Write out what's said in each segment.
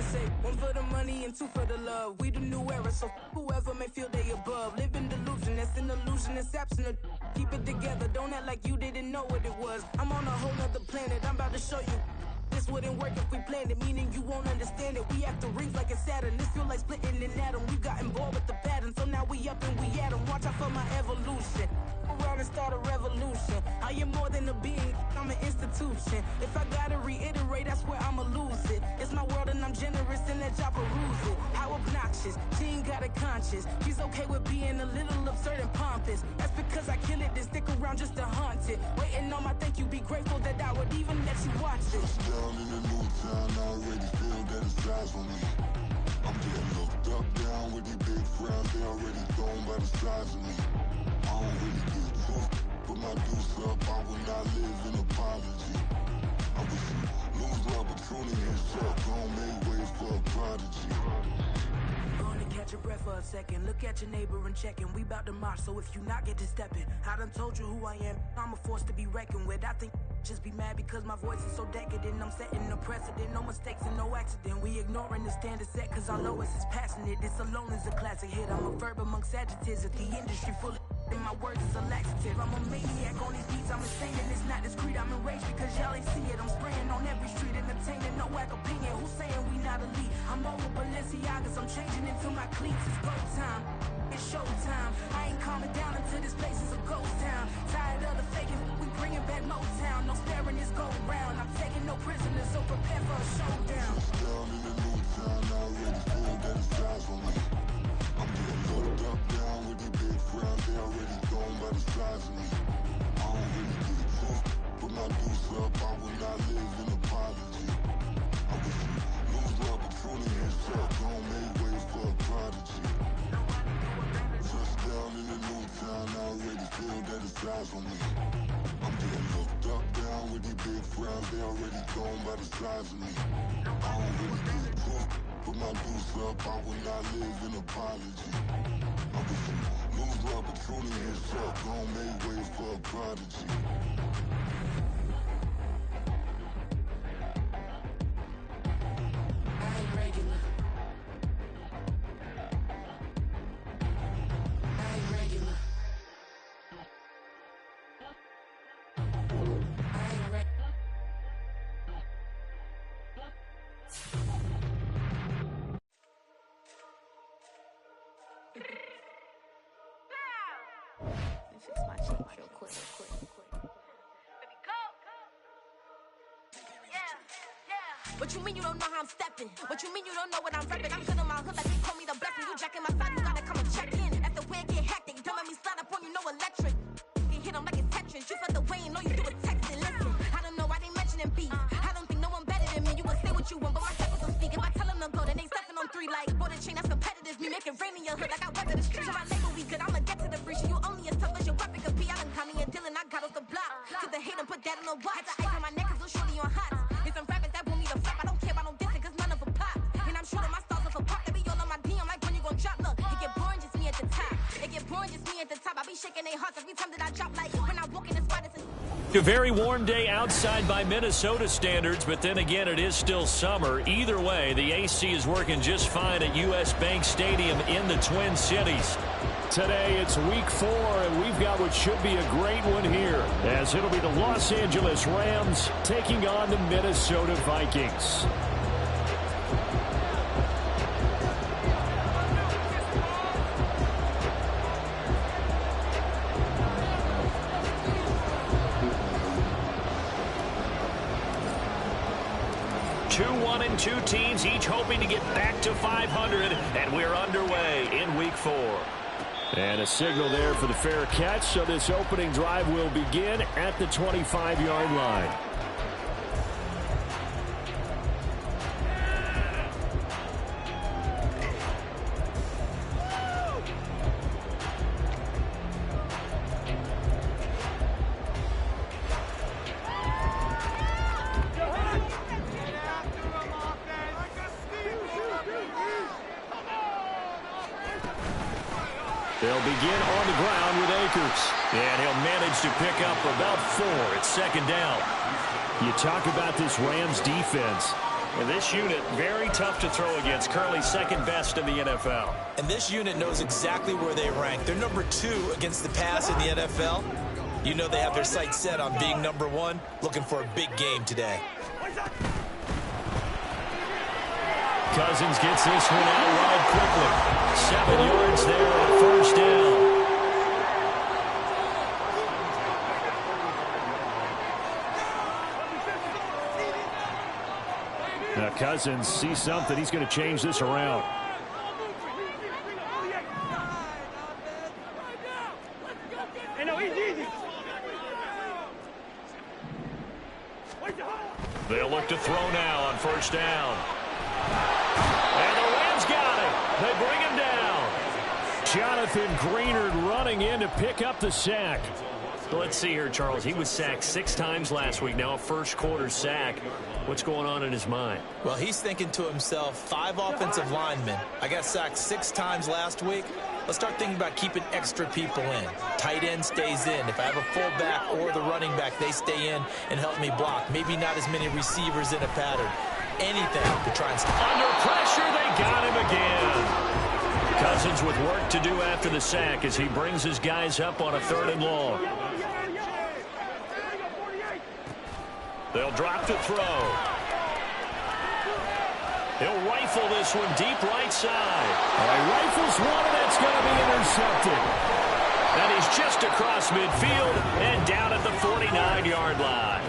say one for the money and two for the love. We the new era, so whoever may feel they above. Live in delusion, that's an illusion, that's absent. Keep it together, don't act like you didn't know what it was. I'm on a whole nother planet, I'm about to show you. This wouldn't work if we planned it, meaning you won't understand it. We have to rings like it's Saturn. This feel like splitting an atom. We got involved with the pattern, so now we up and we at 'em. Watch out for my evolution. Around and start a revolution. I am more than a being, I'm an institution. If I gotta reiterate, that's where I'ma lose it. It's my world and I'm generous and let y'all peruse it. How obnoxious, she ain't got a conscience. She's okay with being a little absurd and pompous. That's because I kill it, then stick around just to haunt it. Waiting on my thank you, be grateful that I would even let you watch it. Down in the new town, I already feel that it's eyes on me. I'm getting looked up, down with these big frowns, they already thrown by the size of me. I don't really get tough, put my deuce up, I will not live in apology. I wish you lose the opportunity and shut, don't make way for a prodigy. Gonna catch your breath for a second. Look at your neighbor and checking. We bout to march, so if you not get to stepping. I done told you who I am. I'm a force to be reckoned with. I think just be mad because my voice is so decadent. I'm setting a precedent. No mistakes and no accident. We ignoring the standard set cause our lowest is passionate. This alone is a classic hit. I'm a verb amongst adjectives. If the industry full of and my words is a laxative. I'm a maniac on these beats, I'm insane and it's not discreet. I'm enraged because y'all ain't see it. I'm spraying on every street, entertaining, no whack opinion. Who's saying we not elite? I'm over Balenciagas, I'm changing into my cleats. It's go time, it's show time. I ain't calming down until this place is a ghost town. Tired of the faking, we bringing back Motown. No sparing this go round. I'm taking no prisoners, so prepare for a showdown. Down in the new town, I already feel that it's eyes on me. I'm getting looked up, down with these big frowns, they already thrown by the size of me. I don't really get tough, put my deuce up, I will not live in apology. I wish you lose the opportunity and shut, don't make way for a prodigy. Touchdown in the new town, I already feel that it's eyes on me. I'm getting looked up, down with these big frowns, they already thrown by the size of me. I don't really get tough, put my deuce up, I will not live in apology. I wish you lose the opportunity and shut, don't make way for a prodigy. I ain't regular. I ain't regular. I ain't regular. Fix my cheek real quick. What you mean you don't know how I'm stepping? What you mean you don't know what I'm repping? I'm good on my hood like they call me the blessing. You jacking my side, you gotta come and check in. After way get hectic, don't let me slide up on you, no electric. You hit them like it's Tetris. You felt the way and know you do a texting. Listen, I don't know why they mentioning beef. I don't think no one better than me. You can say what you want, but my seconds don't speak. If I tell them to go, then they stepping on 3 like border chain. That's competitive. Me make it rain in your hood like I weather the street. So I label we good. I'ma get to the breach. You only as tough as your weapon could be. I done Connie and Dylan. I got off the block. Took the hate and put that on the watch. The ice on my neck is little shorty on hot. It's some rappers that want me to flop. I don't care about no dissing cause none of them pop. And I'm shooting my stars off a pop. They be all on my DM like when you gon' drop. Look, it get boring just me at the top. It get boring just me at the top. I be shaking their hearts every time that I drop. Like when I walk in the spot, it's A very warm day outside by Minnesota standards, but then again, it is still summer. Either way, the AC is working just fine at U.S. Bank Stadium in the Twin Cities. Today, it's week 4, and we've got what should be a great one here, as it'll be the Los Angeles Rams taking on the Minnesota Vikings. Two teams each hoping to get back to 500, and we're underway in week 4. And a signal there for the fair catch, so this opening drive will begin at the 25-yard line. They'll begin on the ground with Akers. And he'll manage to pick up about 4 at second down. You talk about this Rams defense. And this unit, very tough to throw against. Currently second best in the NFL. And this unit knows exactly where they rank. They're number 2 against the pass in the NFL. You know they have their sights set on being number 1, looking for a big game today. Cousins gets this one out wide quickly. 7 yards there on first down. Now Cousins sees something. He's going to change this around. They'll look to throw now on first down. And the Rams got it. They bring him down. Jonathan Greenard running in to pick up the sack. Let's see here, Charles. He was sacked 6 times last week. Now a first-quarter sack. What's going on in his mind? Well, he's thinking to himself, 5 offensive linemen. I got sacked 6 times last week. Let's start thinking about keeping extra people in. Tight end stays in. If I have a fullback or the running back, they stay in and help me block. Maybe not as many receivers in a pattern. Anything to try and stop. Under pressure, they got him again. Cousins with work to do after the sack as he brings his guys up on a 3rd and long. They'll drop to throw. He'll rifle this one deep right side. He rifles one, and that's going to be intercepted. And he's just across midfield and down at the 49-yard line.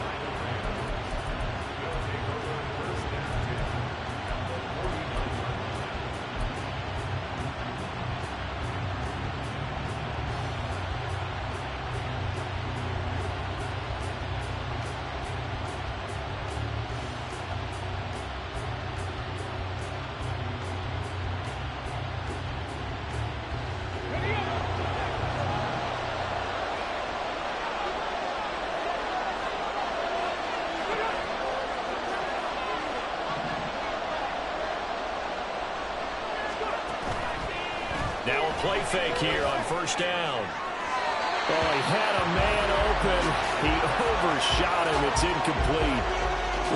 Now a play fake here on first down. Oh, he had a man open. He overshot him. It's incomplete.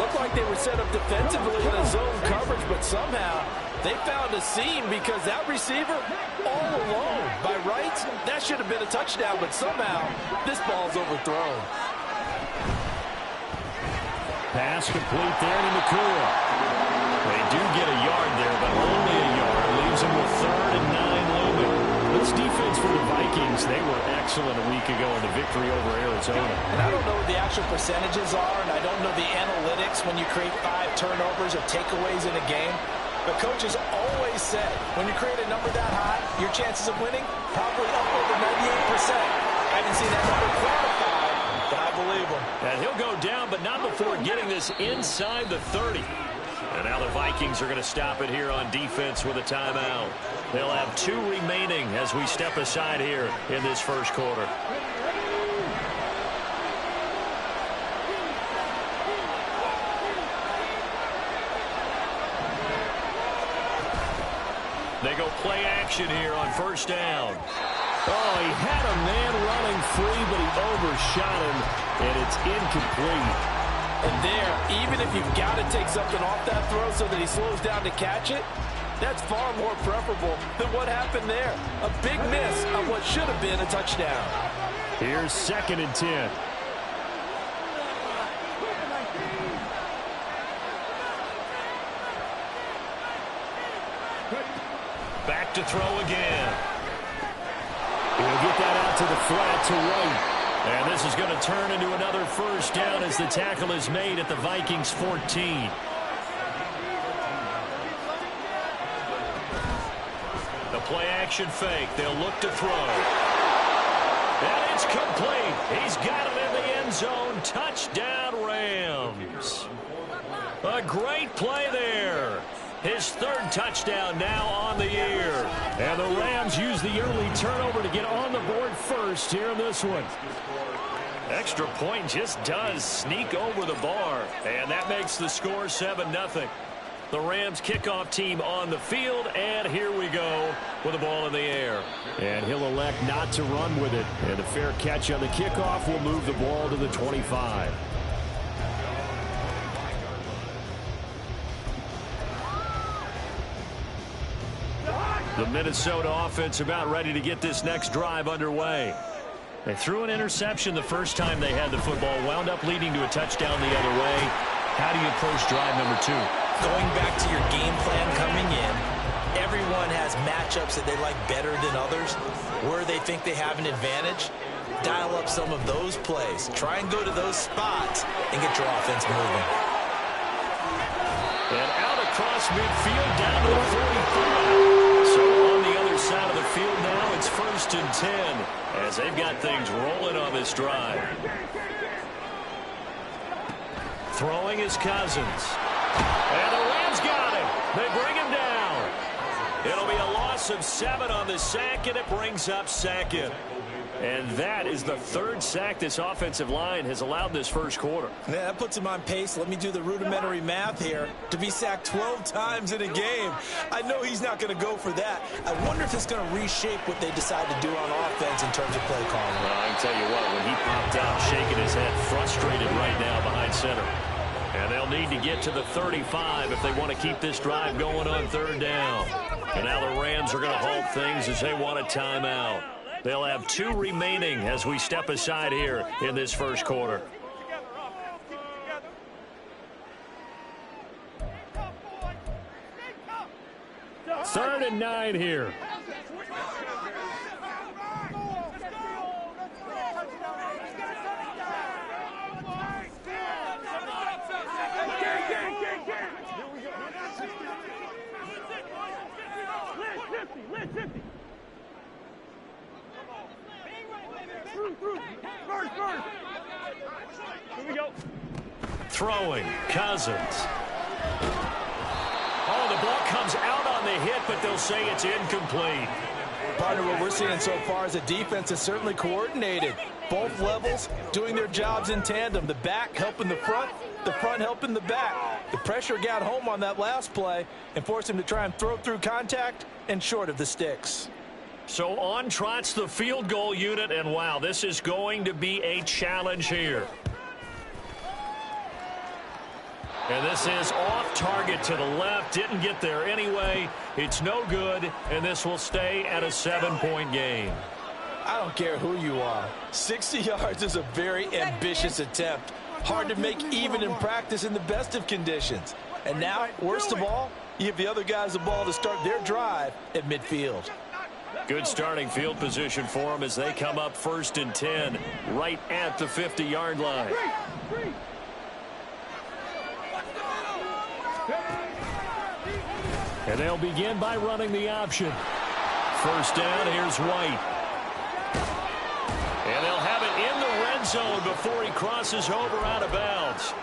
Looked like they were set up defensively in a zone coverage, but somehow they found a seam because that receiver all alone. By rights, that should have been a touchdown, but somehow this ball's overthrown. Pass complete there to Nakua. They do get a yard there, but only a yard. Leaves them with 3rd and 9 looming. This defense for the Vikings, they were excellent a week ago in the victory over Arizona. And I don't know what the actual percentages are, and I don't know the analytics when you create 5 turnovers or takeaways in a game. But coaches always said, when you create a number that high, your chances of winning probably up over 98%. I haven't seen that number quantified, but I believe them. And he'll go down, but not before getting this inside the 30. And now the Vikings are going to stop it here on defense with a timeout. They'll have 2 remaining as we step aside here in this first quarter. They go play action here on first down. Oh, he had a man running free, but he overshot him, and it's incomplete. And there, even if you've got to take something off that throw so that he slows down to catch it, that's far more preferable than what happened there. A big miss on what should have been a touchdown. Here's 2nd and 10. Back to throw again. He'll get that out to the flat to right. And this is going to turn into another first down as the tackle is made at the Vikings 14. The play action fake. They'll look to throw. And it's complete. He's got it in the end zone. Touchdown, Rams. A great play there. His 3rd touchdown now on the year. And the Rams use the early turnover to get on the board first here in this one. Extra point just does sneak over the bar. And that makes the score 7-0. The Rams kickoff team on the field. And here we go with the ball in the air. And he'll elect not to run with it. And a fair catch on the kickoff will move the ball to the 25. The Minnesota offense about ready to get this next drive underway. They threw an interception the first time they had the football, wound up leading to a touchdown the other way. How do you approach drive number 2? Going back to your game plan coming in, everyone has matchups that they like better than others, where they think they have an advantage. Dial up some of those plays. Try and go to those spots and get your offense moving. And out across midfield down to the 45. So on the other side of the field now, it's 1st and 10 as they've got things rolling on this drive. Throwing is Cousins. And the Rams got him. They bring him down. It'll be a loss of 7 on the sack, and it brings up 2nd. And that is the 3rd sack this offensive line has allowed this first quarter. Yeah, that puts him on pace. Let me do the rudimentary math here. To be sacked 12 times in a game. I know he's not going to go for that. I wonder if it's going to reshape what they decide to do on offense in terms of play calling. Well, I can tell you what, when he popped out, shaking his head, frustrated right now behind center. And they'll need to get to the 35 if they want to keep this drive going on 3rd down. And now the Rams are going to halt things as they want a timeout. They'll have 2 remaining as we step aside here in this first quarter. Third and 9 here. Here we go. Throwing, Cousins. Oh, the ball comes out on the hit, but they'll say it's incomplete. Partner, what we're seeing so far is the defense is certainly coordinated. Both levels doing their jobs in tandem. The back helping the front helping the back. The pressure got home on that last play and forced him to try and throw through contact and short of the sticks. So on trots the field goal unit, and wow, this is going to be a challenge here. And this is off target to the left. Didn't get there anyway. It's no good, and this will stay at a 7-point game. I don't care who you are. 60 yards is a very ambitious attempt. Hard to make even in practice in the best of conditions. And now, worst of all, you give the other guys the ball to start their drive at midfield. Good starting field position for them as they come up 1st and 10 right at the 50-yard line. And they'll begin by running the option. 1st down, here's White. And they'll have it in the red zone before he crosses over out of bounds.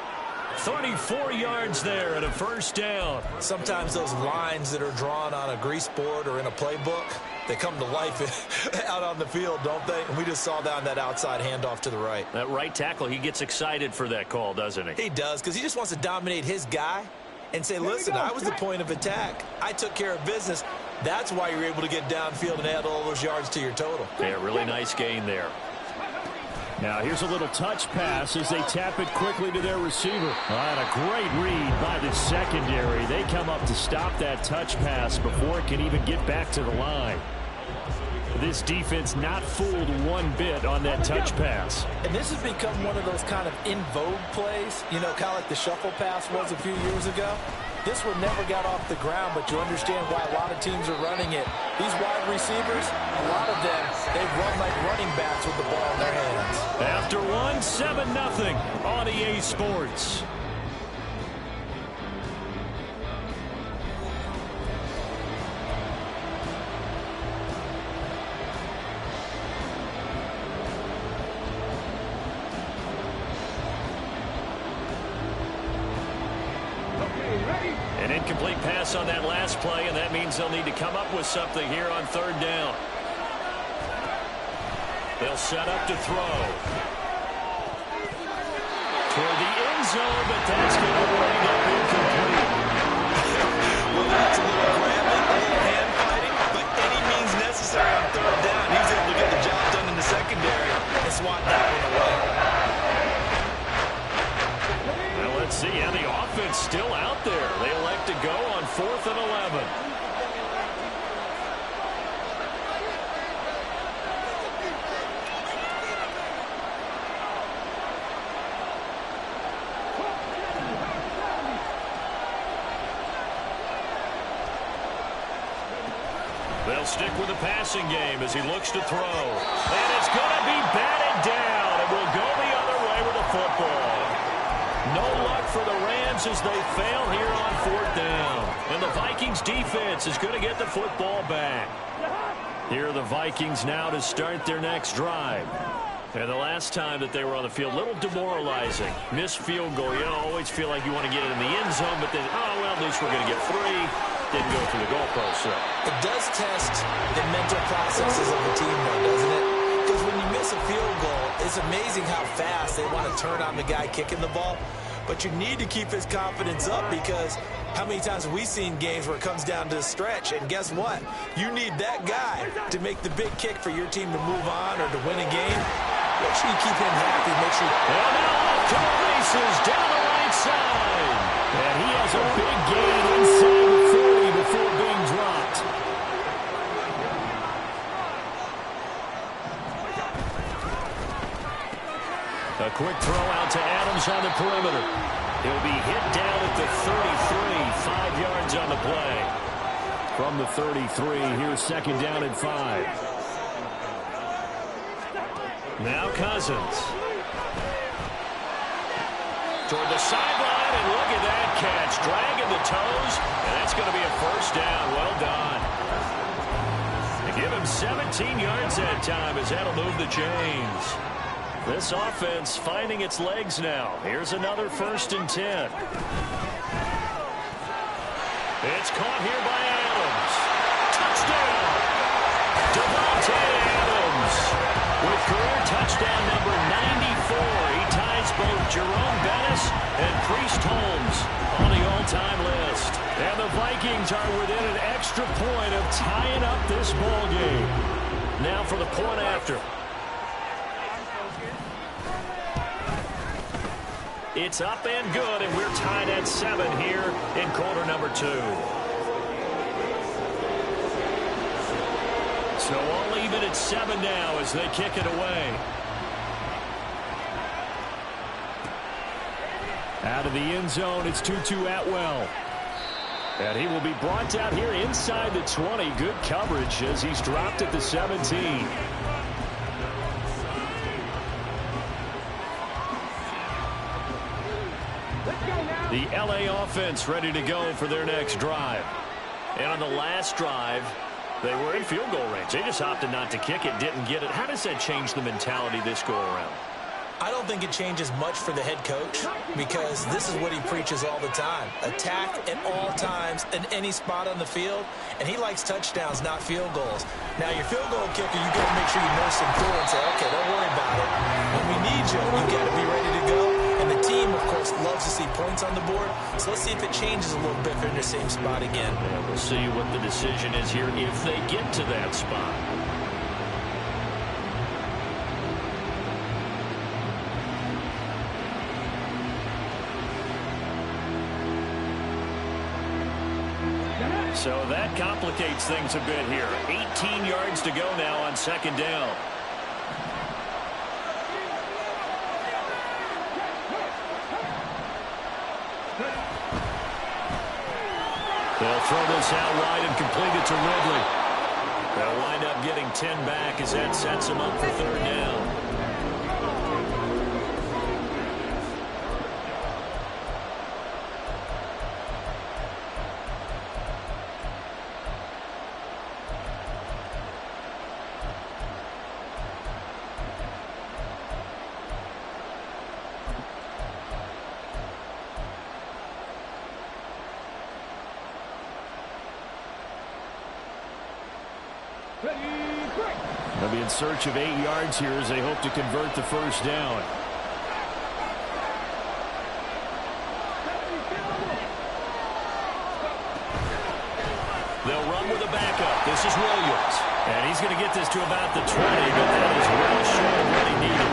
34 yards there and a 1st down. Sometimes those lines that are drawn on a grease board or in a playbook, they come to life out on the field, don't they? And we just saw that on that outside handoff to the right. That right tackle, he gets excited for that call, doesn't he? He does, because he just wants to dominate his guy and say, listen, I was the point of attack. I took care of business. That's why you're able to get downfield and add all those yards to your total. Yeah, really nice gain there. Now here's a little touch pass as they tap it quickly to their receiver. All right, a great read by the secondary. They come up to stop that touch pass before it can even get back to the line. This defense not fooled one bit on that touch pass. And this has become one of those kind of in vogue plays, you know, kind of like the shuffle pass was a few years ago. This one never got off the ground, but you understand why a lot of teams are running it. These wide receivers, a lot of them, they run like running backs with the ball in their hands. After one, 7-0 on EA Sports. An incomplete pass on that last play, and that means they'll need to come up with something here on 3rd down. They'll set up to throw. Toward the end zone, but that's going to wind up incomplete. Well, that's a little grabbing, a little hand fighting, but any means necessary on 3rd down. He was able to get the job done in the secondary and swat that one away. Well, let's see. Yeah, the offense still out there. They elect to go on 4th and 11. They'll stick with the passing game as he looks to throw. And it's going to be batted down, and will go the other way with the football. No luck for the Rams as they fail here on 4th down. And the Vikings defense is going to get the football back. Here are the Vikings now to start their next drive. And the last time that they were on the field, a little demoralizing. Missed field goal. You always feel like you want to get it in the end zone, but then, oh, well, at least we're going to get 3. Didn't go through the goalpost. So it does test the mental processes of the team, though, doesn't it? Because when you miss a field goal, it's amazing how fast they want to turn on the guy kicking the ball. But you need to keep his confidence up, because how many times have we seen games where it comes down to the stretch? And guess what? You need that guy to make the big kick for your team to move on or to win a game. Make sure you keep him happy. Make sure. And now off to the races down the right side. And he has a big gain inside the 40 before being dropped. A quick throw out to Adams on the perimeter. He'll be hit down at the 33, 5 yards on the play. From the 33, here's 2nd down and 5. Now Cousins. Toward the sideline, and look at that catch. Dragging the toes, and that's going to be a 1st down. Well done. They give him 17 yards that time as that'll move the chains. This offense finding its legs now. Here's another 1st and 10. It's caught here by Adams. Touchdown! Davante Adams with career touchdown number 94. He ties both Jerome Bettis and Priest Holmes on the all-time list. And the Vikings are within an extra point of tying up this ball game. Now for the point after. It's up and good, and we're tied at 7 here in quarter number 2. So all even at 7 now as they kick it away. Out of the end zone, it's Tutu Atwell. And he will be brought down here inside the 20. Good coverage as he's dropped at the 17. The LA offense ready to go for their next drive. And on the last drive, they were in field goal range. They just opted not to kick it, didn't get it. How does that change the mentality this go around? I don't think it changes much for the head coach, because this is what he preaches all the time. Attack at all times in any spot on the field, and he likes touchdowns, not field goals. Now, your field goal kicker, you got to make sure you nurse him through and say, okay, don't worry about it. When we need you, you got to be ready to go. And the team, of course, loves to see points on the board. So let's see if it changes a little bit if they're in the same spot again. Yeah, we'll see what the decision is here if they get to that spot. So that complicates things a bit here. 18 yards to go now on 2nd down. They'll throw this out wide and complete it to Ridley. They'll wind up getting 10 back as that sets them up for 3rd down. They'll be in search of 8 yards here as they hope to convert the 1st down. They'll run with a backup. This is Williams. And he's going to get this to about the 20, but that is well short of what he needed.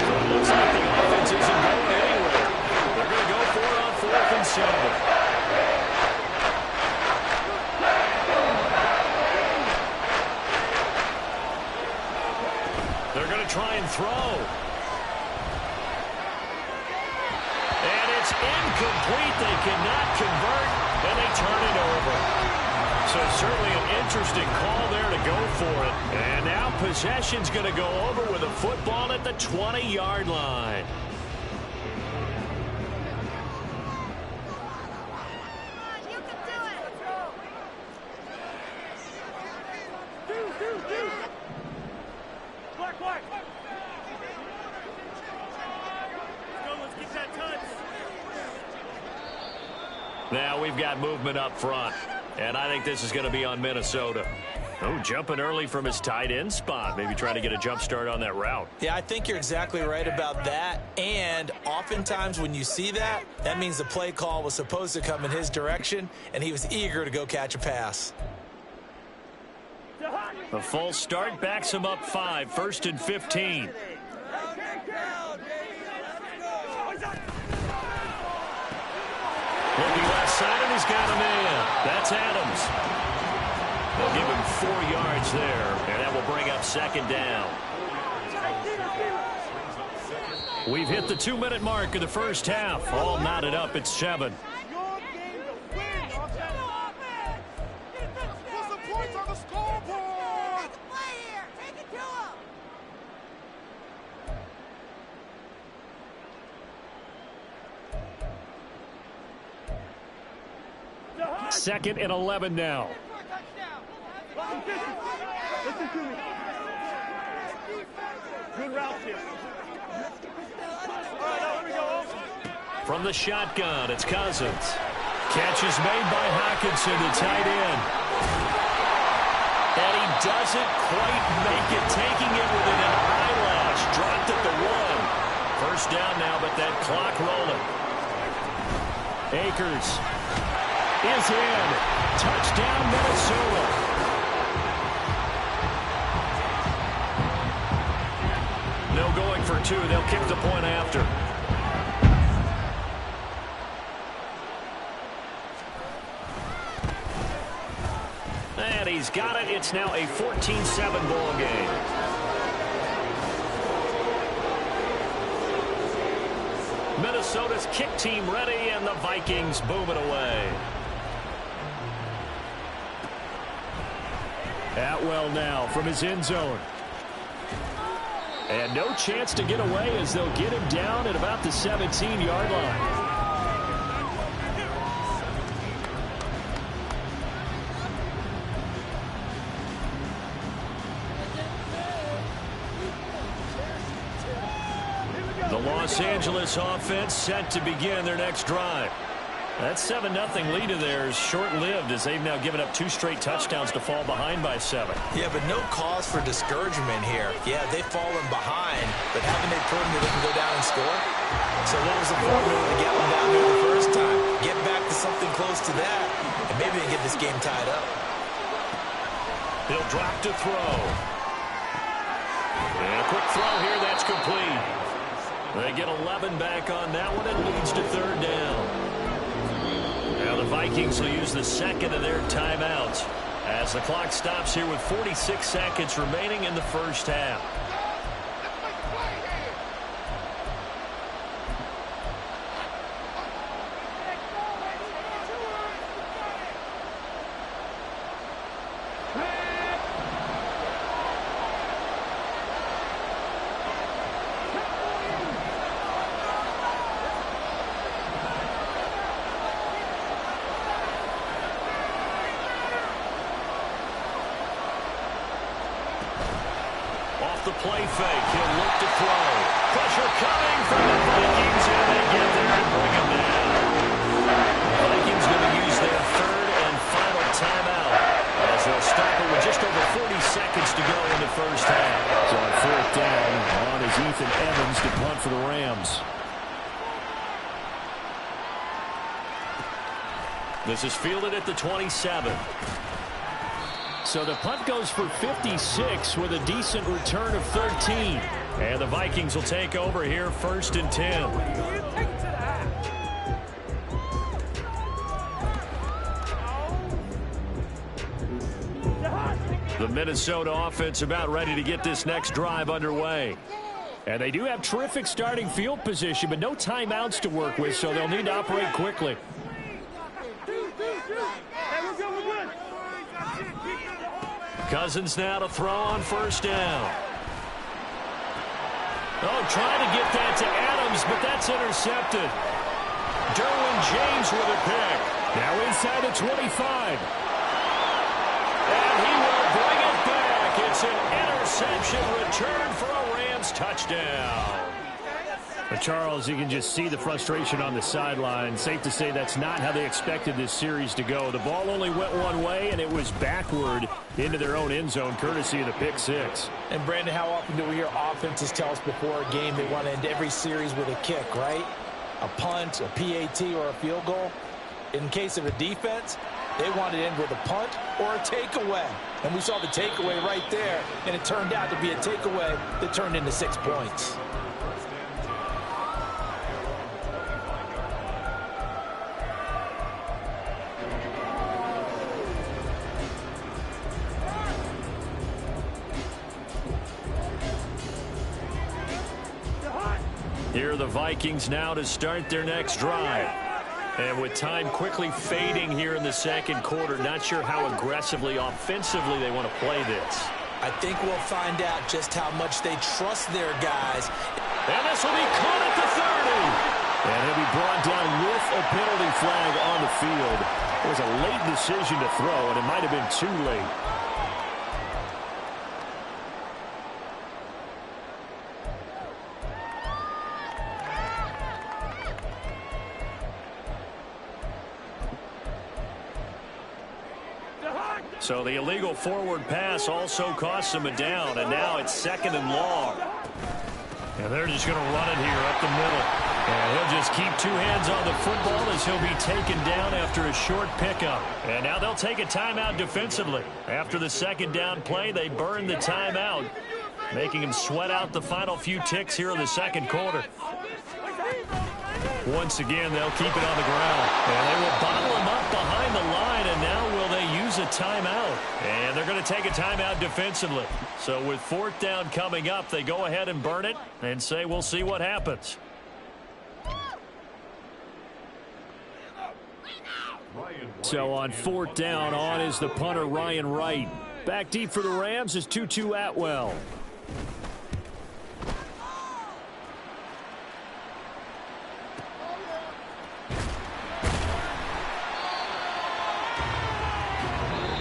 So it looks like the offense isn't going anywhere. They're going to go for it on 4th and 7. Try and throw. And it's incomplete. They cannot convert, and they turn it over. So So certainly an interesting call there to go for it. And now possession's going to go over with a football at the 20-yard line. Now we've got movement up front, and I think this is going to be on Minnesota. Oh, jumping early from his tight end spot, maybe trying to get a jump start on that route. Yeah, I think you're exactly right about that, and oftentimes when you see that, that means the play call was supposed to come in his direction, and he was eager to go catch a pass. A full start backs him up 5, 1st and 15. Looking left side, and he's got a man. That's Adams. They'll give him 4 yards there, and that will bring up 2nd down. We've hit the 2-minute mark of the first half. All knotted up at 7. Second and 11 now. Listen to me. Good route here. All right, now here we go. From the shotgun, it's Cousins. Catch is made by Hockenson, the tight end. And he doesn't quite make it, taking it within an eyelash. Dropped at the 1. First down now, but that clock rolling. Akers is in. Touchdown, Minnesota. No going for 2. They'll kick the point after. And he's got it. It's now a 14-7 ball game. Minnesota's kick team ready, and the Vikings boom it away. Atwell now from his end zone. And no chance to get away as they'll get him down at about the 17-yard line. The Los Angeles offense set to begin their next drive. That 7-0 lead of theirs short-lived as they've now given up 2 straight touchdowns to fall behind by 7. Yeah, but no cause for discouragement here. Yeah, they've fallen behind, but haven't they proven that they can go down and score? So what was the formula to get them down there the first time? Get back to something close to that, and maybe they get this game tied up. He'll drop to throw. And a quick throw here, that's complete. They get 11 back on that one. It leads to 3rd down. Now the Vikings will use the second of their timeouts as the clock stops here with 46 seconds remaining in the first half. The play fake. He'll look to throw. Pressure coming from the Vikings, and they get there and bring him down. The Vikings going to use their 3rd and final timeout as they'll stop it with just over 40 seconds to go in the first half. So on 4th down, on is Ethan Evans to punt for the Rams. This is fielded at the 27. So the punt goes for 56 with a decent return of 13. And the Vikings will take over here 1st and 10. The Minnesota offense about ready to get this next drive underway. And they do have terrific starting field position, but no timeouts to work with, so they'll need to operate quickly. Cousins now to throw on first down. Oh, trying to get that to Adams, but that's intercepted. Derwin James with a pick. Now inside the 25. And he will bring it back. It's an interception return for a Rams touchdown. But Charles, you can just see the frustration on the sideline. Safe to say that's not how they expected this series to go. The ball only went one way, and it was backward into their own end zone, courtesy of the pick six. And, Brandon, how often do we hear offenses tell us before a game they want to end every series with a kick, right? A punt, a PAT, or a field goal. In case of a defense, they wanted to end with a punt or a takeaway. And we saw the takeaway right there, and it turned out to be a takeaway that turned into 6 points. Here are the Vikings now to start their next drive. And with time quickly fading here in the second quarter, not sure how aggressively, offensively they want to play this. I think we'll find out just how much they trust their guys. And this will be caught at the 30. And he'll be brought down with a penalty flag on the field. It was a late decision to throw, and it might have been too late. So the illegal forward pass also costs him a down, and now it's 2nd and long. And they're just going to run it here up the middle. And he'll just keep two hands on the football as he'll be taken down after a short pickup. And now they'll take a timeout defensively. After the 2nd down play, they burn the timeout, making him sweat out the final few ticks here in the 2nd quarter. Once again, they'll keep it on the ground. And they will bottle him up behind the line, and now will they use a timeout? And they're going to take a timeout defensively. So with 4th down coming up, they go ahead and burn it and say we'll see what happens. So on 4th down, on is the punter Ryan Wright. Back deep for the Rams is Tutu Atwell.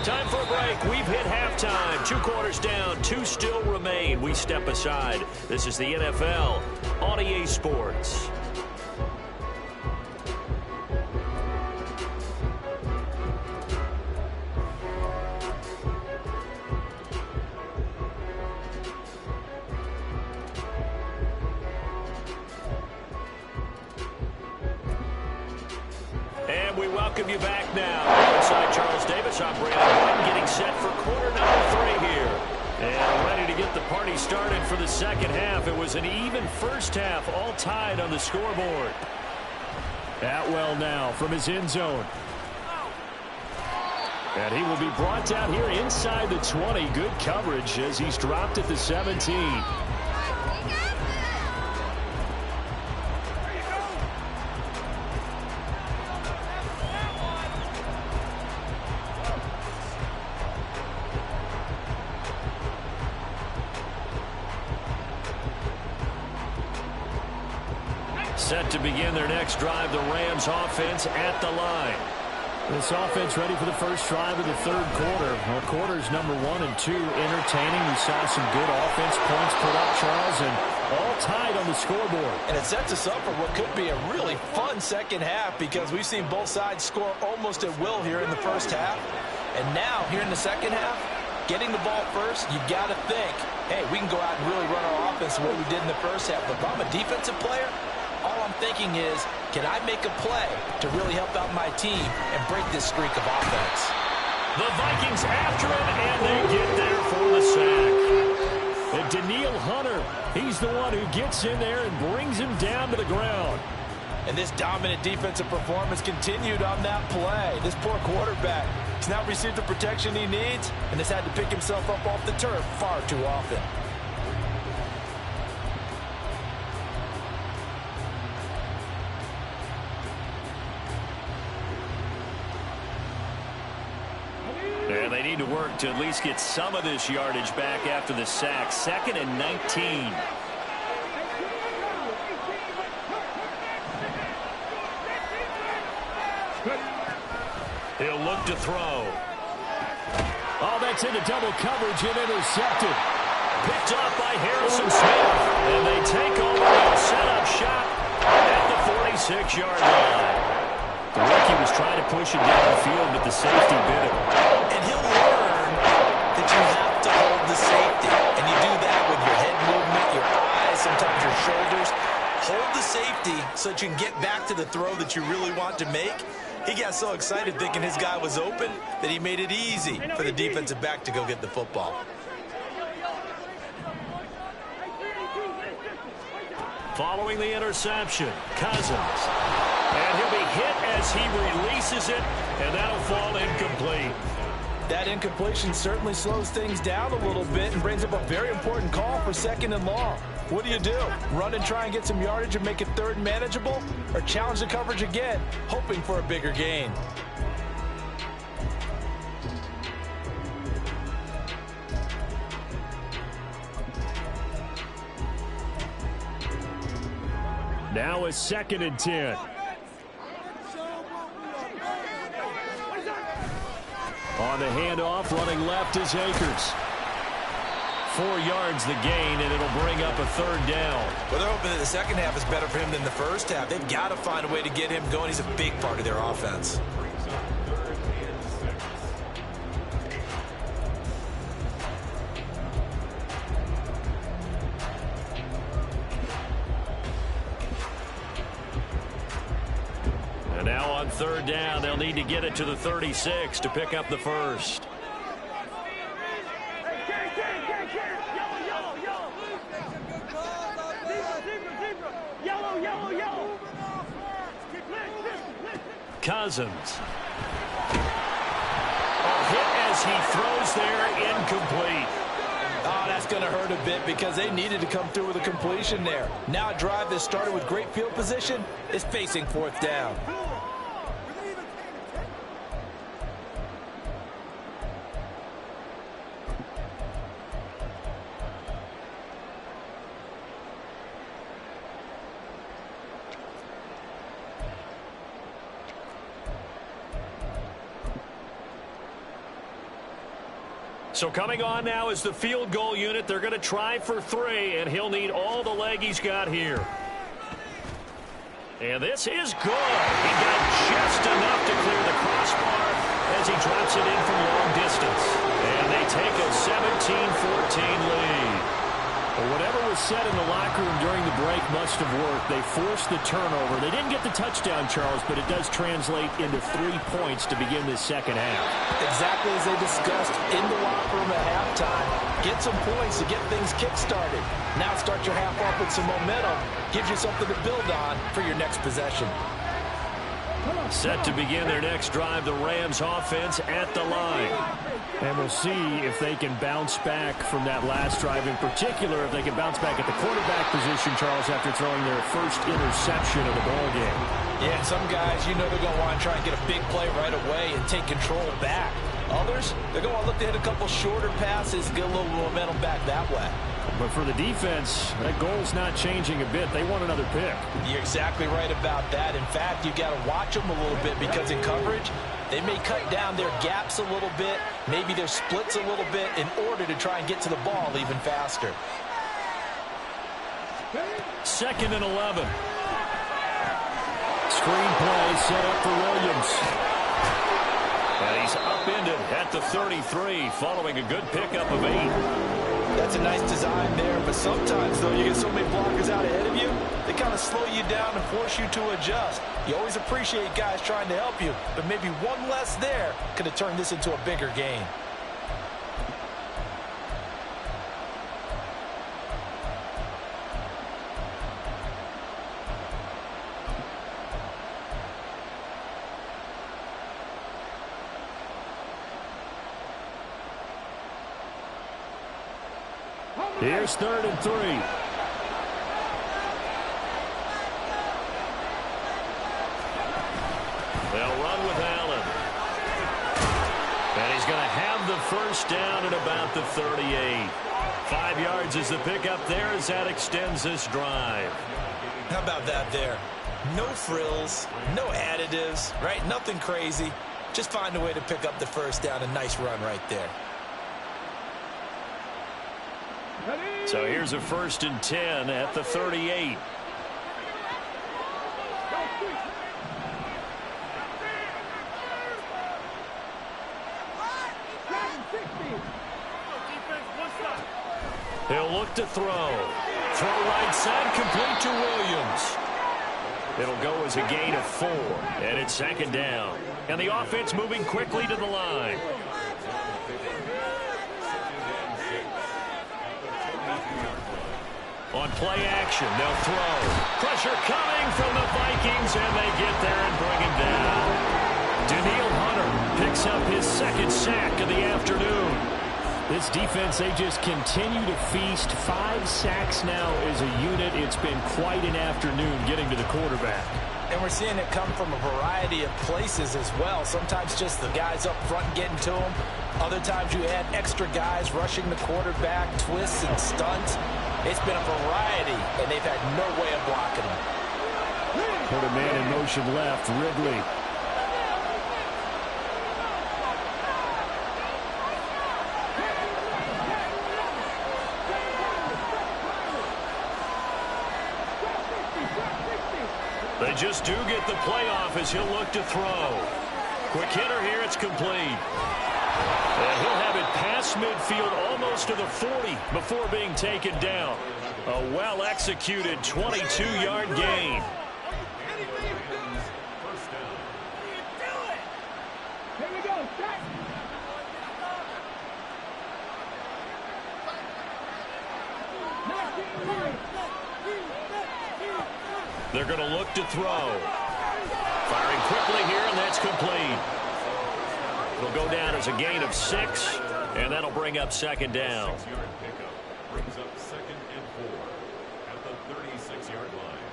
Time for a break. We've hit halftime. 2 quarters down. 2 still remain. We step aside. This is the NFL on EA Sports. And we welcome you back now. Inside Charles Davis, I'm Brandon White, getting set for quarter number 3 here. And ready to get the party started for the second half. It was an even first half, all tied on the scoreboard. Atwell now from his end zone. And he will be brought down here inside the 20. Good coverage as he's dropped at the 17. Set to begin their next drive, the Rams offense at the line. This offense ready for the first drive of the 3rd quarter. Well, quarters number 1 and 2 entertaining. We saw some good offense points put up, Charles, and all tied on the scoreboard. And it sets us up for what could be a really fun second half because we've seen both sides score almost at will here in the first half. And now, here in the second half, getting the ball first, you got to think, hey, we can go out and really run our offense the way we did in the first half. But if I'm a defensive player, all I'm thinking is, can I make a play to really help out my team and break this streak of offense? The Vikings after him, and they get there for the sack. And Danielle Hunter, he's the one who gets in there and brings him down to the ground. And this dominant defensive performance continued on that play. This poor quarterback has now received the protection he needs and has had to pick himself up off the turf far too often. And they need need to work to at least get some of this yardage back after the sack. 2nd and 19. He'll look to throw. Oh, that's into double coverage and intercepted. Picked off by Harrison Smith. And they take over and set up shop at the 46-yard line. The rookie was trying to push it downfield, but the safety bit him. And he'll learn that you have to hold the safety. And you do that with your head movement, your eyes, sometimes your shoulders. Hold the safety so that you can get back to the throw that you really want to make. He got so excited thinking his guy was open that he made it easy for the defensive back to go get the football. Following the interception, Cousins. And he'll be hit as he releases it, and that'll fall incomplete. That incompletion certainly slows things down a little bit and brings up a very important call for 2nd and long. What do you do? Run and try and get some yardage and make it 3rd and manageable? Or challenge the coverage again, hoping for a bigger gain? Now it's 2nd and 10. On the handoff, running left is Akers. 4 yards the gain, and it'll bring up a 3rd down. Well, they're hoping that the second half is better for him than the first half. They've got to find a way to get him going. He's a big part of their offense. And now on 3rd down, they'll need to get it to the 36 to pick up the first. Cousins. A hit as he throws there, incomplete. Oh, that's going to hurt a bit because they needed to come through with a completion there. Now a drive that started with great field position is facing 4th down. So coming on now is the field goal unit. They're going to try for 3, and he'll need all the leg he's got here. And this is good. He got just enough to clear the crossbar as he drops it in from long distance. And they take a 17-14 lead. Well, whatever was said in the locker room during the break must have worked. They forced the turnover. They didn't get the touchdown, Charles, but it does translate into 3 points to begin this second half. Exactly as they discussed in the locker room at halftime. Get some points to get things kick-started. Now start your half off with some momentum. Gives you something to build on for your next possession. Set to begin their next drive, the Rams offense at the line. And we'll see if they can bounce back from that last drive, in particular if they can bounce back at the quarterback position, Charles, after throwing their first interception of the ball game. Yeah, some guys, you know they're going to want to try and get a big play right away and take control back. Others, they're going to want to look to hit a couple shorter passes, get a little momentum back that way. But for the defense, that goal's not changing a bit. They want another pick. You're exactly right about that. In fact, you've got to watch them a little bit because in coverage, they may cut down their gaps a little bit, maybe their splits a little bit in order to try and get to the ball even faster. 2nd and 11. Screen play set up for Williams. And he's upended at the 33 following a good pickup of 8. That's a nice design there, but sometimes, though, you get so many blockers out ahead of you, they kind of slow you down and force you to adjust. You always appreciate guys trying to help you, but maybe one less there could have turned this into a bigger gain. Here's 3rd and 3. They'll run with Allen. And he's going to have the first down at about the 38. 5 yards is the pickup there as that extends this drive. How about that there? No frills, no additives, right? Nothing crazy. Just find a way to pick up the first down. A nice run right there. So here's a 1st and 10 at the 38. He'll look to throw. Throw right side, complete to Williams. It'll go as a gain of 4, and it's 2nd down. And the offense moving quickly to the line. On play action, they'll throw. Pressure coming from the Vikings, and they get there and bring him down. Danielle Hunter picks up his 2nd sack of the afternoon. This defense, they just continue to feast. 5 sacks now as a unit. It's been quite an afternoon getting to the quarterback. And we're seeing it come from a variety of places as well. Sometimes just the guys up front getting to him. Other times you add extra guys rushing the quarterback, twists and stunts. It's been a variety, and they've had no way of blocking him. Put a man in motion left, Ridley. They just do get the playoff as he'll look to throw. Quick hitter here, it's complete. And he'll have it past midfield almost to the 40 before being taken down. A well-executed 22-yard gain. Here we go. They're going to look to throw. Firing quickly here, and that's complete. It'll go down as a gain of 6, and that'll bring up 2nd down. Brings up 2nd and 4 at the 36-yard line.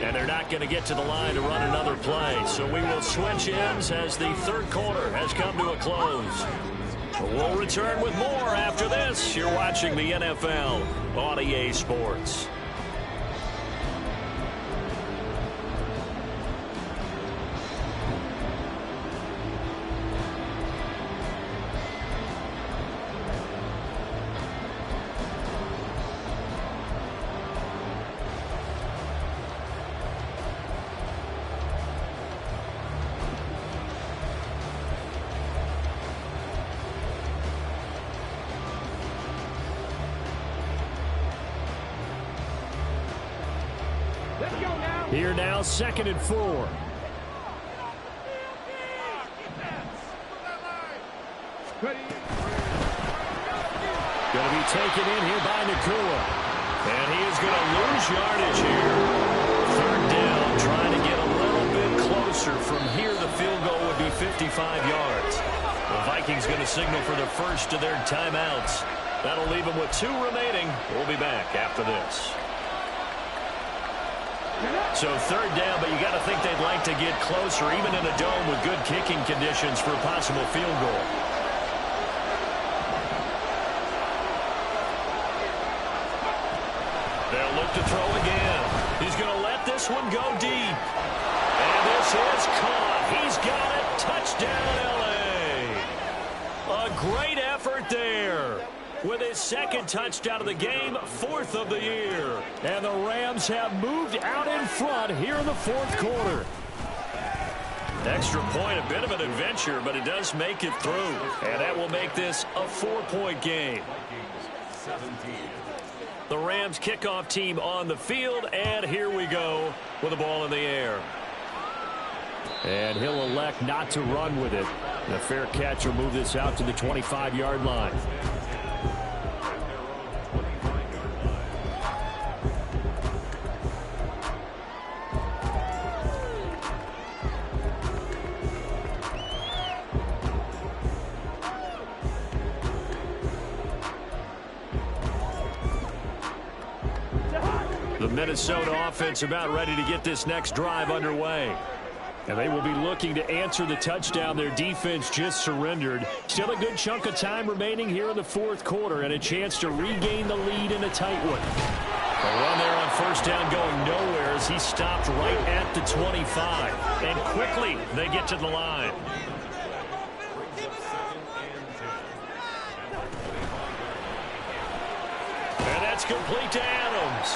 And they're not going to get to the line to run another play. So we will switch ends as the 3rd quarter has come to a close. We'll return with more after this. You're watching the NFL on EA Sports. Here now, 2nd and 4. Ready. Going to be taken in here by Nacua. And he is going to lose yardage here. 3rd down, trying to get a little bit closer. From here, the field goal would be 55 yards. The Vikings going to signal for the first of their timeouts. That'll leave them with 2 remaining. We'll be back after this. So 3rd down, but you got to think they'd like to get closer, even in a dome with good kicking conditions for a possible field goal. They'll look to throw again. He's going to let this one go deep. And this is caught. He's got it. Touchdown, L.A. A great effort there. With his 2nd touchdown of the game, 4th of the year. And the Rams have moved out in front here in the 4th quarter. Extra point, a bit of an adventure, but it does make it through. And that will make this a 4-point game. The Rams kickoff team on the field, and here we go with the ball in the air. And he'll elect not to run with it. The fair catch will move this out to the 25-yard line. The Minnesota offense about ready to get this next drive underway. And they will be looking to answer the touchdown their defense just surrendered. Still a good chunk of time remaining here in the fourth quarter and a chance to regain the lead in a tight one. A run there on first down going nowhere as he stopped right at the 25. And quickly they get to the line. And that's complete to Adams.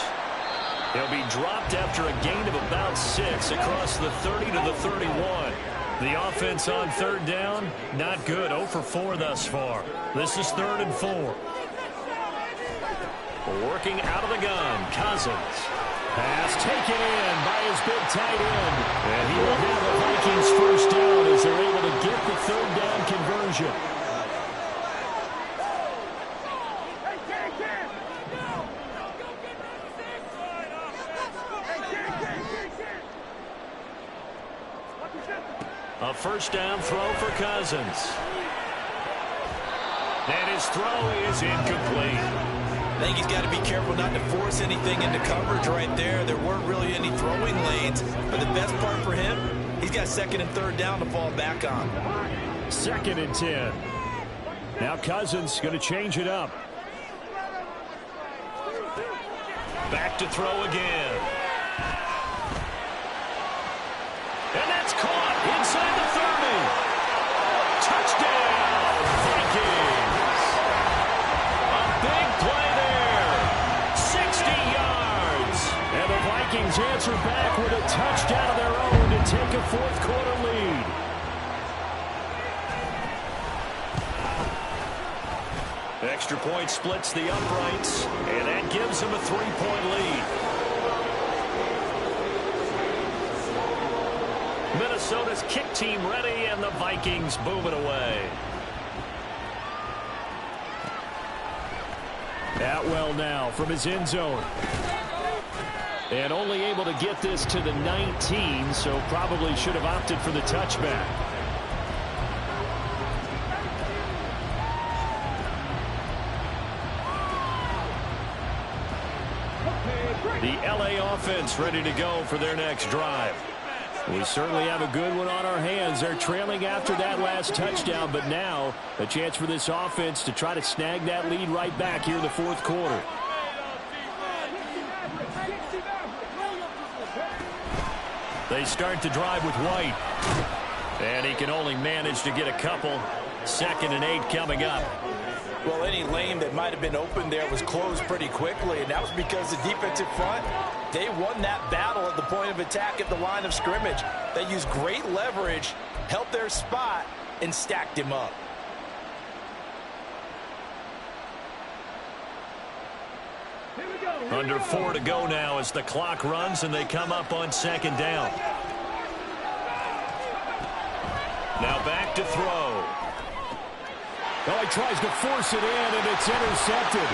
He'll be dropped after a gain of about 6 across the 30 to the 31. The offense on third down, not good. 0 for 4 thus far. This is 3rd and 4. Working out of the gun, Cousins. Pass taken in by his big tight end. And he will have the Vikings first down as they're able to get the third down conversion. A first down throw for Cousins. And his throw is incomplete. I think he's got to be careful not to force anything into coverage right there. There weren't really any throwing lanes. But the best part for him, he's got 2nd and 3rd down to fall back on. 2nd and 10. Now Cousins going to change it up. Back to throw again. And that's caught inside the 30. Touchdown, Vikings. A big play there. 60 yards. And the Vikings answer back with a touchdown of their own to take a fourth quarter lead. Extra point splits the uprights, and that gives them a 3-point lead. Minnesota's kick team ready, and the Vikings booming away. Atwell now from his end zone. And only able to get this to the 19, so probably should have opted for the touchback. The LA offense ready to go for their next drive. We certainly have a good one on our hands. They're trailing after that last touchdown, but now a chance for this offense to try to snag that lead right back here in the fourth quarter. They start the drive with White. And he can only manage to get a couple. 2nd and 8 coming up. Well, any lane that might have been open there was closed pretty quickly, and that was because the defensive front, they won that battle at the point of attack at the line of scrimmage. They used great leverage, helped their spot, and stacked him up. Under 4 to go now as the clock runs and they come up on 2nd down. Now back to throw. Oh, he tries to force it in, and it's intercepted.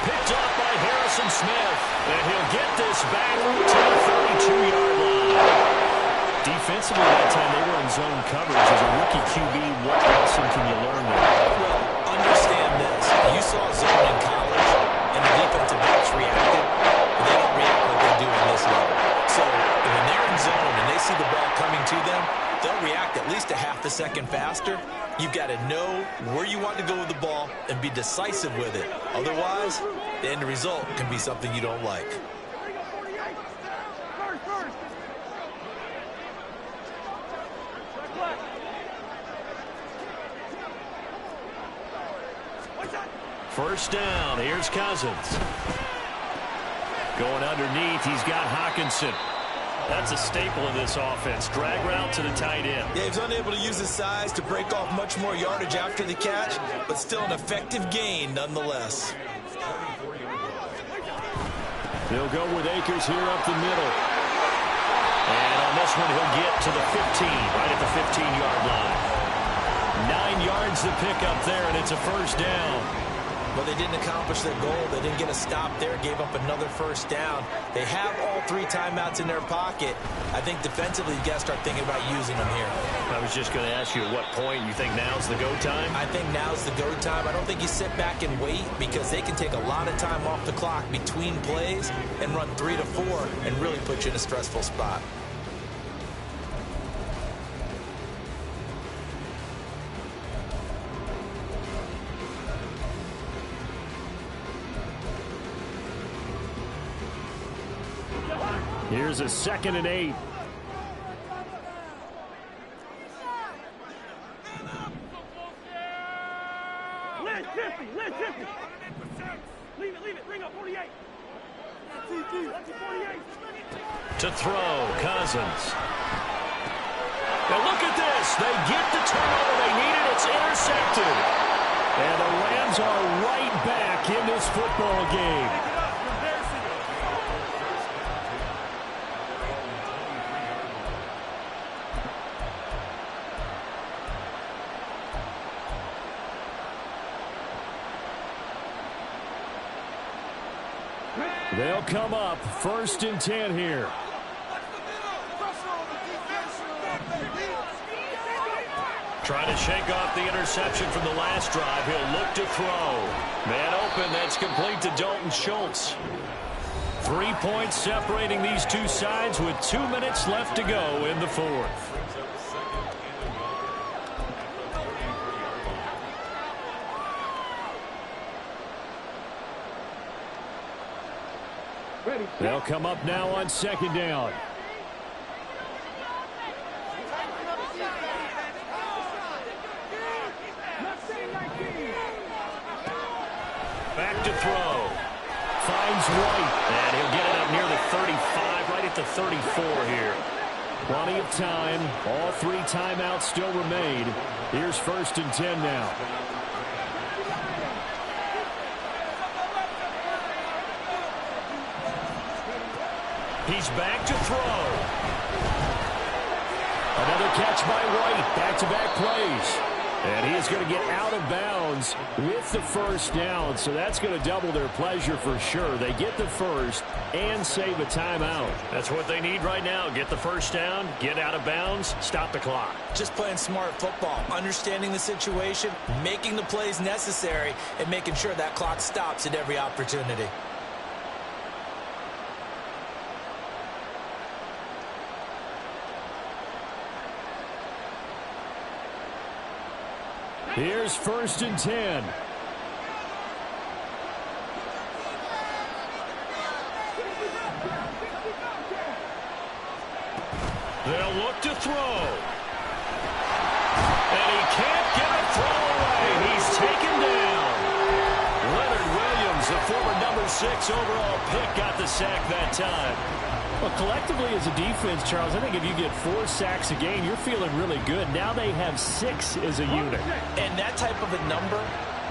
Picked up by Harrison Smith, and he'll get this back to the 32-yard line. Defensively that time, they were in zone coverage. As a rookie QB, what lesson can you learn there? Well, understand this. You saw zone in college, and the defensive backs reacted. But they don't react like they do in this level. So when they're in zone and they see the ball coming to them, they'll react at least a half a second faster. You've got to know where you want to go with the ball and be decisive with it. Otherwise, the end result can be something you don't like. First down. Here's Cousins. Going underneath, he's got Hockenson. That's a staple of this offense. Drag route to the tight end. Yeah, he's unable to use his size to break off much more yardage after the catch, but still an effective gain nonetheless. They'll go with Akers here up the middle. And on this one, he'll get to the 15, right at the 15-yard line. 9 yards to pick up there, and it's a first down. Well, they didn't accomplish their goal. They didn't get a stop there, gave up another first down. They have all 3 timeouts in their pocket. I think defensively, you got to start thinking about using them here. I was just going to ask you at what point you think now's the go time? I think now's the go time. I don't think you sit back and wait because they can take a lot of time off the clock between plays and run 3 to 4 and really put you in a stressful spot. Here's a 2nd and 8. To throw, Cousins. Now look at this. They get the turnover they needed. It's intercepted. And the Rams are right back in this football game. They'll come up 1st and 10 here. Trying to shake off the interception from the last drive. He'll look to throw. Man open. That's complete to Dalton Schultz. 3 points separating these two sides with 2 minutes left to go in the 4th. They'll come up now on 2nd down. Back to throw. Finds White. And he'll get it up near the 35, right at the 34 here. Plenty of time. All 3 timeouts still remain. Here's 1st and 10 now. He's back to throw. Another catch by White. Back-to-back plays. And he is going to get out of bounds with the 1st down. So that's going to double their pleasure for sure. They get the 1st and save a timeout. That's what they need right now. Get the 1st down, get out of bounds, stop the clock. Just playing smart football, understanding the situation, making the plays necessary, and making sure that clock stops at every opportunity. Here's 1st and 10. They'll look to throw. And he can't get a throw away. He's taken down. Leonard Williams, the former number 6 overall pick, got the sack that time. Well, collectively as a defense, Charles, I think if you get 4 sacks a game, you're feeling really good. Now they have 6 as a unit. And that type of a number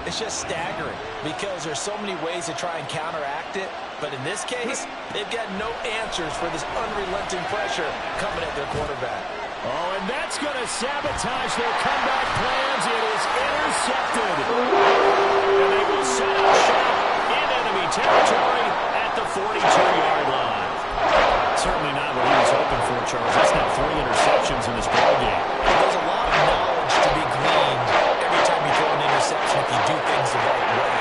is just staggering because there's so many ways to try and counteract it. But in this case, they've got no answers for this unrelenting pressure coming at their quarterback. Oh, and that's going to sabotage their comeback plans. It is intercepted. And they will set up shop in enemy territory at the 42-yard line. Certainly not what he was hoping for, Charles. That's now 3 interceptions in this ballgame. There's a lot of knowledge to be gleaned every time you throw an interception if you do things the right way.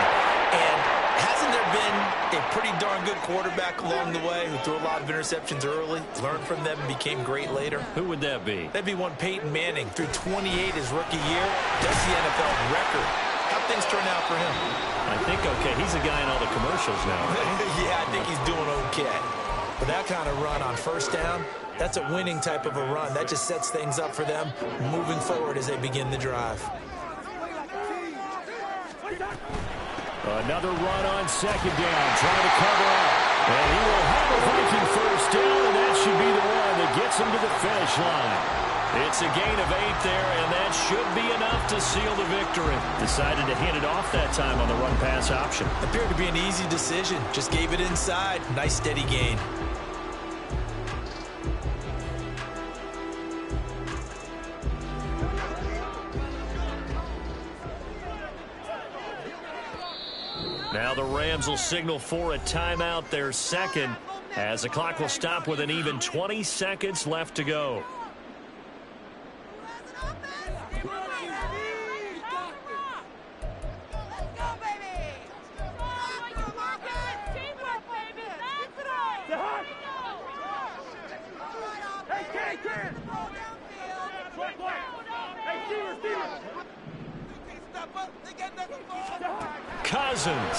And hasn't there been a pretty darn good quarterback along the way who threw a lot of interceptions early, learned from them, and became great later? Who would that be? That'd be one Peyton Manning. Threw 28 his rookie year. That's the NFL record. How'd things turn out for him? I think okay. He's a guy in all the commercials now, right? Yeah, I think he's doing okay. But that kind of run on 1st down, that's a winning type of a run. That just sets things up for them moving forward as they begin the drive. Another run on 2nd down, trying to cover up. And he will have a Viking 1st down, and that should be the one that gets him to the finish line. It's a gain of 8 there, and that should be enough to seal the victory. Decided to hand it off that time on the run-pass option. Appeared to be an easy decision. Just gave it inside. Nice, steady gain. Now the Rams will signal for a timeout, their second, as the clock will stop with an even 20 seconds left to go. Cousins.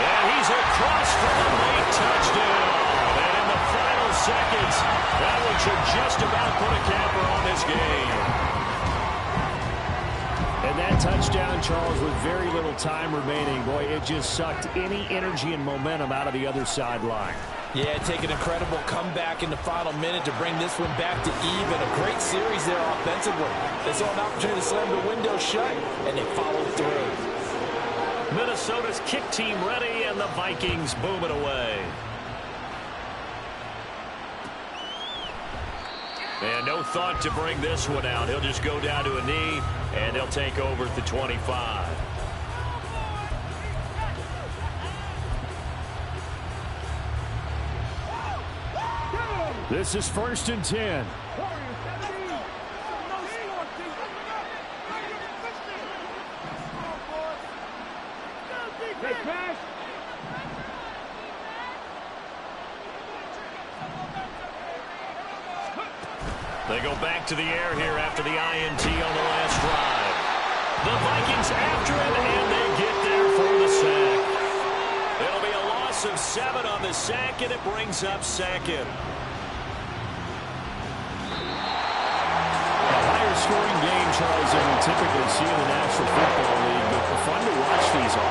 And he's across for the late touchdown. And in the final seconds, that one should just about put a capper on this game. And that touchdown, Charles, with very little time remaining, boy, it just sucked any energy and momentum out of the other sideline. Yeah, take an incredible comeback in the final minute to bring this one back to even. A great series there offensively. They saw an opportunity to slam the window shut, and they followed through. Minnesota's kick team ready, and the Vikings boom it away. And no thought to bring this one out. He'll just go down to a knee, and he'll take over at the 25. This is 1st and 10. They go back to the air here after the INT on the last drive. The Vikings after it, and they get there for the sack. It'll be a loss of 7 on the sack, and it brings up second. A higher scoring game, Charles, than we typically see in the National Football